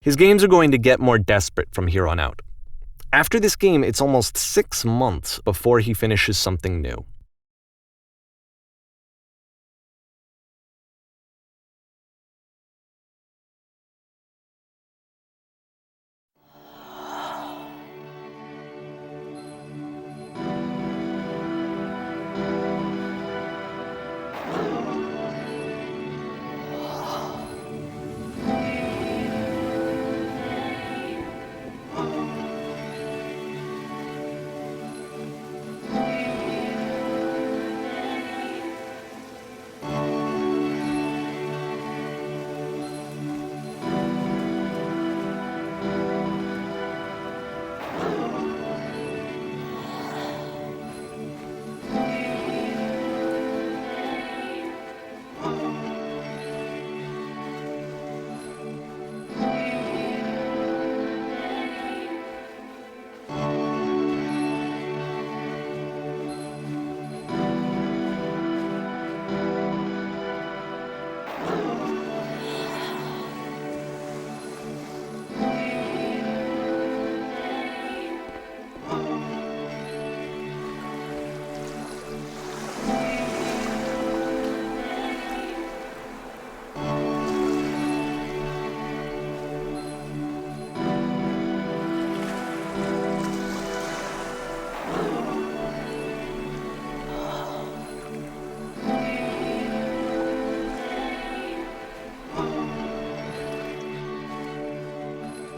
His games are going to get more desperate from here on out. After this game, it's almost 6 months before he finishes something new.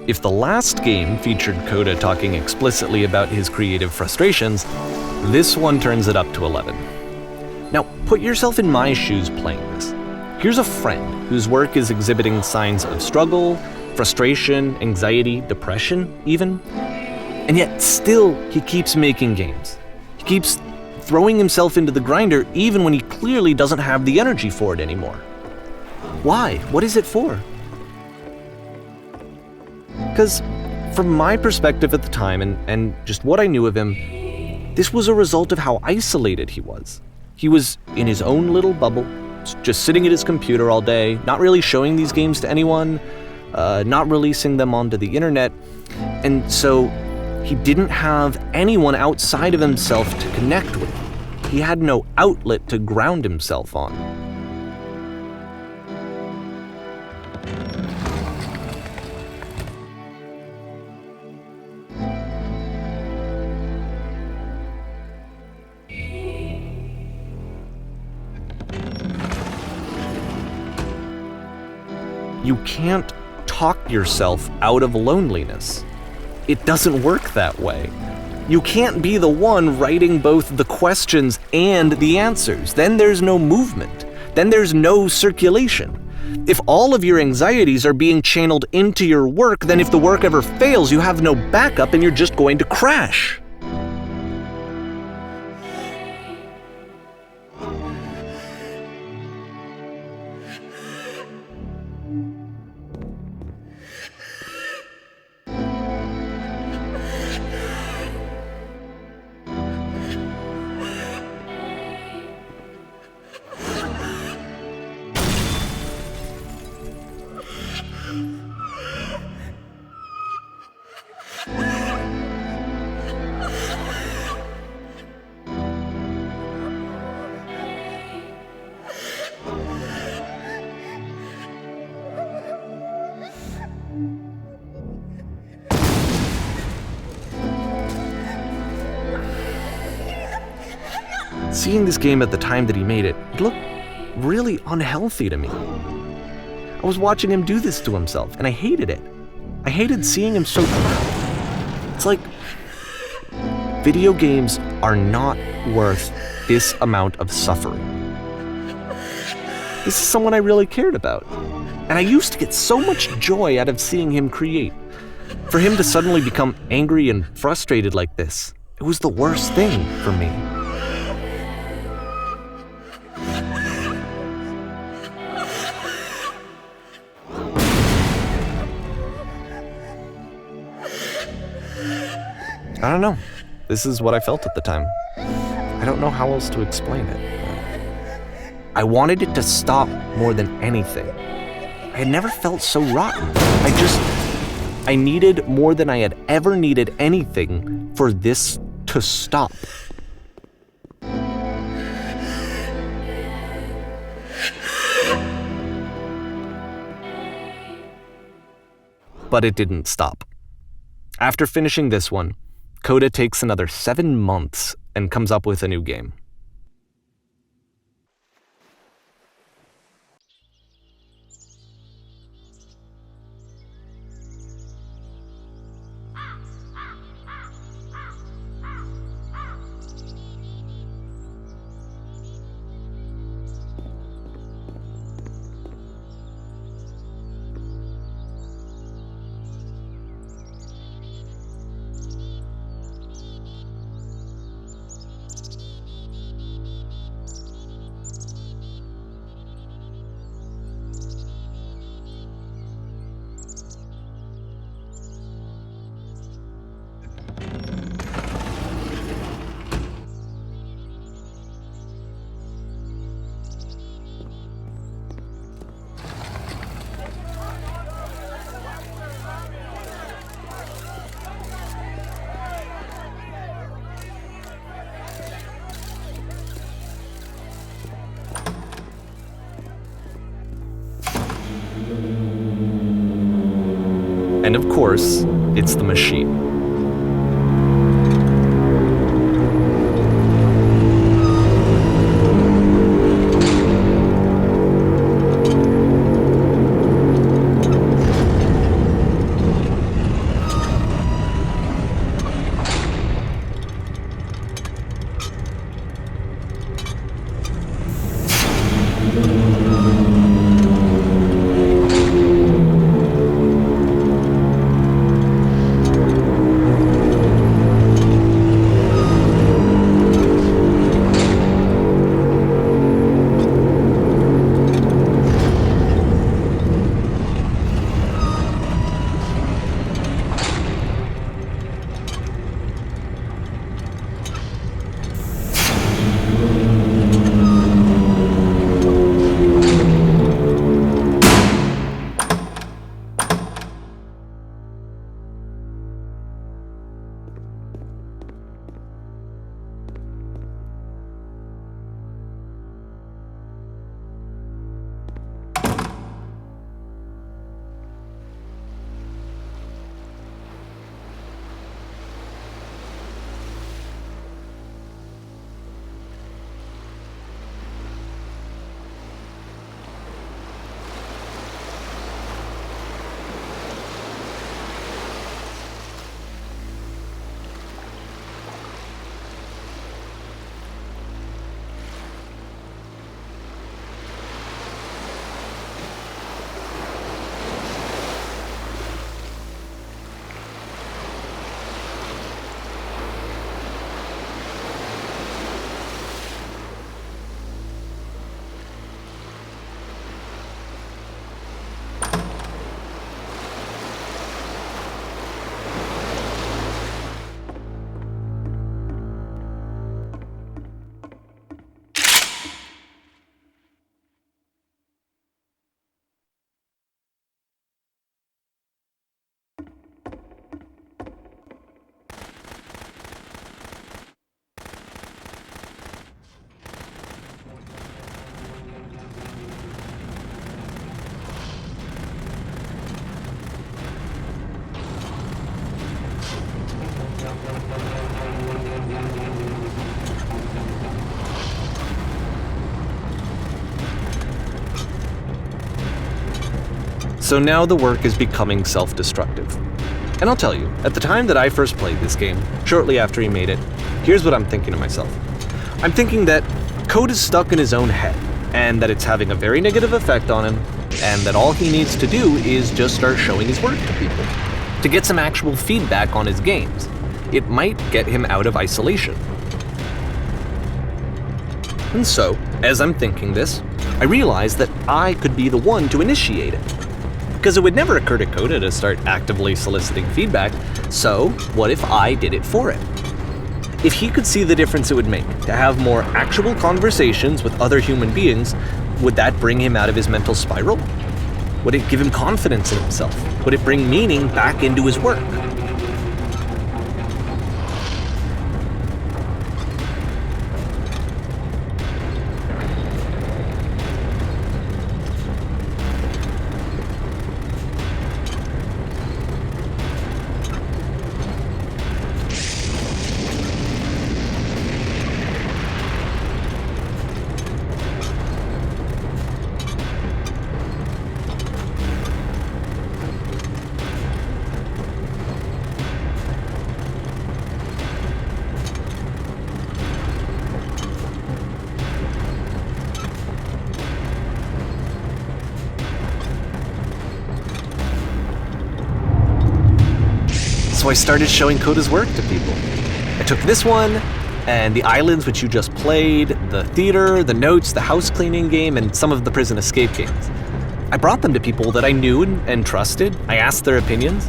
If the last game featured Coda talking explicitly about his creative frustrations, this one turns it up to 11. Now, put yourself in my shoes playing this. Here's a friend whose work is exhibiting signs of struggle, frustration, anxiety, depression, even. And yet, still, he keeps making games. He keeps throwing himself into the grinder even when he clearly doesn't have the energy for it anymore. Why? What is it for? Because from my perspective at the time and just what I knew of him, this was a result of how isolated he was. He was in his own little bubble, just sitting at his computer all day, not really showing these games to anyone, not releasing them onto the internet, and so he didn't have anyone outside of himself to connect with. He had no outlet to ground himself on. You can't talk yourself out of loneliness. It doesn't work that way. You can't be the one writing both the questions and the answers. Then there's no movement. Then there's no circulation. If all of your anxieties are being channeled into your work, then if the work ever fails, you have no backup and you're just going to crash. Seeing this game at the time that he made it, it looked really unhealthy to me. I was watching him do this to himself, and I hated it. I hated seeing him so proud. It's like, video games are not worth this amount of suffering. This is someone I really cared about, and I used to get so much joy out of seeing him create. For him to suddenly become angry and frustrated like this, it was the worst thing for me. I don't know. This is what I felt at the time. I don't know how else to explain it. I wanted it to stop more than anything. I had never felt so rotten. I just I needed more than I had ever needed anything for this to stop. But it didn't stop. After finishing this one, Coda takes another 7 months and comes up with a new game. And of course, it's the machine. So now the work is becoming self-destructive. And I'll tell you, at the time that I first played this game, shortly after he made it, here's what I'm thinking to myself. I'm thinking that Code is stuck in his own head, and that it's having a very negative effect on him, and that all he needs to do is just start showing his work to people, to get some actual feedback on his games. It might get him out of isolation. And so, as I'm thinking this, I realize that I could be the one to initiate it. Because it would never occur to Coda to start actively soliciting feedback, so what if I did it for him? If he could see the difference it would make to have more actual conversations with other human beings, would that bring him out of his mental spiral? Would it give him confidence in himself? Would it bring meaning back into his work? So I started showing Coda's work to people. I took this one, and the islands which you just played, the theater, the notes, the house cleaning game, and some of the prison escape games. I brought them to people that I knew and trusted. I asked their opinions.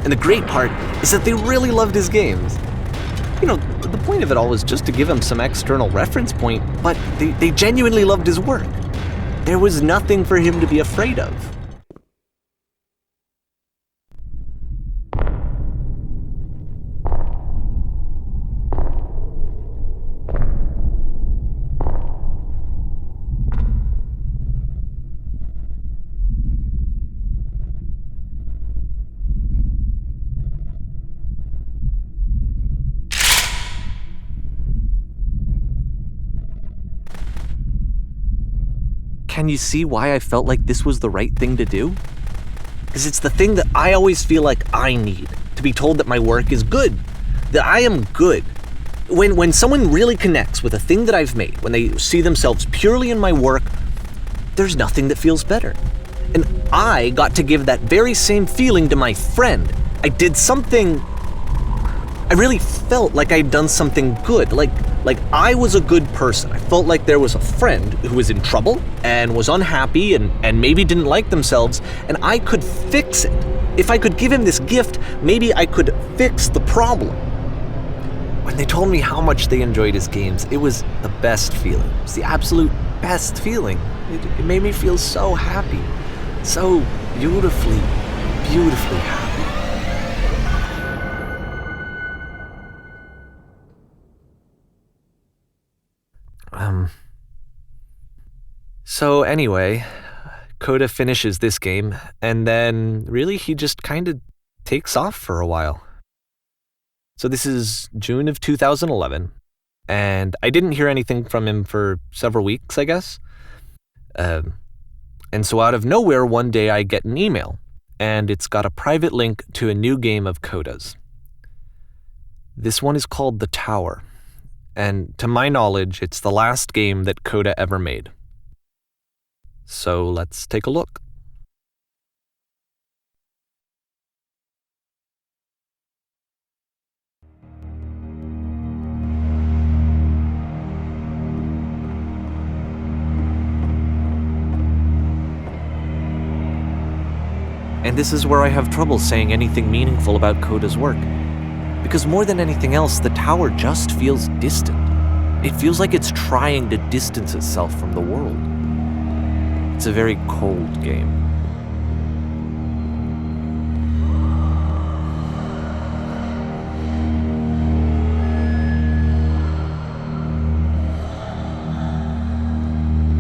And the great part is that they really loved his games. You know, the point of it all was just to give him some external reference point, but they genuinely loved his work. There was nothing for him to be afraid of. Can you see why I felt like this was the right thing to do? Because it's the thing that I always feel like I need, to be told that my work is good, that I am good. When someone really connects with a thing that I've made, when they see themselves purely in my work, there's nothing that feels better. And I got to give that very same feeling to my friend. I did something, I really felt like I'd done something good, like I was a good person. I felt like there was a friend who was in trouble and was unhappy and maybe didn't like themselves, and I could fix it. If I could give him this gift, maybe I could fix the problem. When they told me how much they enjoyed his games, it was the best feeling. It was the absolute best feeling. It made me feel so happy, so beautifully, beautifully happy. So anyway, Coda finishes this game, and then really he just kind of takes off for a while. So this is June of 2011, and I didn't hear anything from him for several weeks, I guess. And so out of nowhere, one day I get an email, and it's got a private link to a new game of Coda's. This one is called The Tower, and to my knowledge, it's the last game that Coda ever made. So let's take a look. And this is where I have trouble saying anything meaningful about Coda's work. Because more than anything else, The Tower just feels distant. It feels like it's trying to distance itself from the world. It's a very cold game.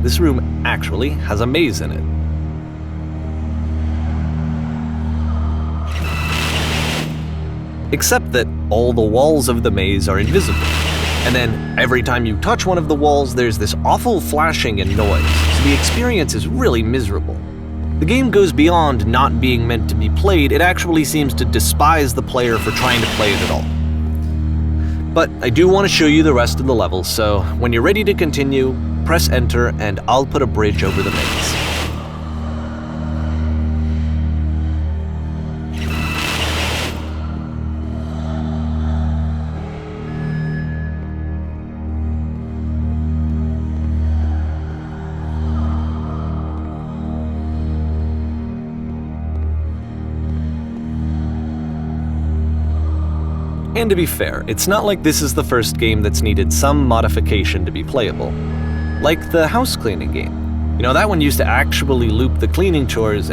This room actually has a maze in it. Except that all the walls of the maze are invisible. And then every time you touch one of the walls, there's this awful flashing and noise, so the experience is really miserable. The game goes beyond not being meant to be played, it actually seems to despise the player for trying to play it at all. But I do want to show you the rest of the levels, so when you're ready to continue, press enter and I'll put a bridge over the maze. And to be fair, it's not like this is the first game that's needed some modification to be playable. Like the house cleaning game. You know, that one used to actually loop the cleaning chores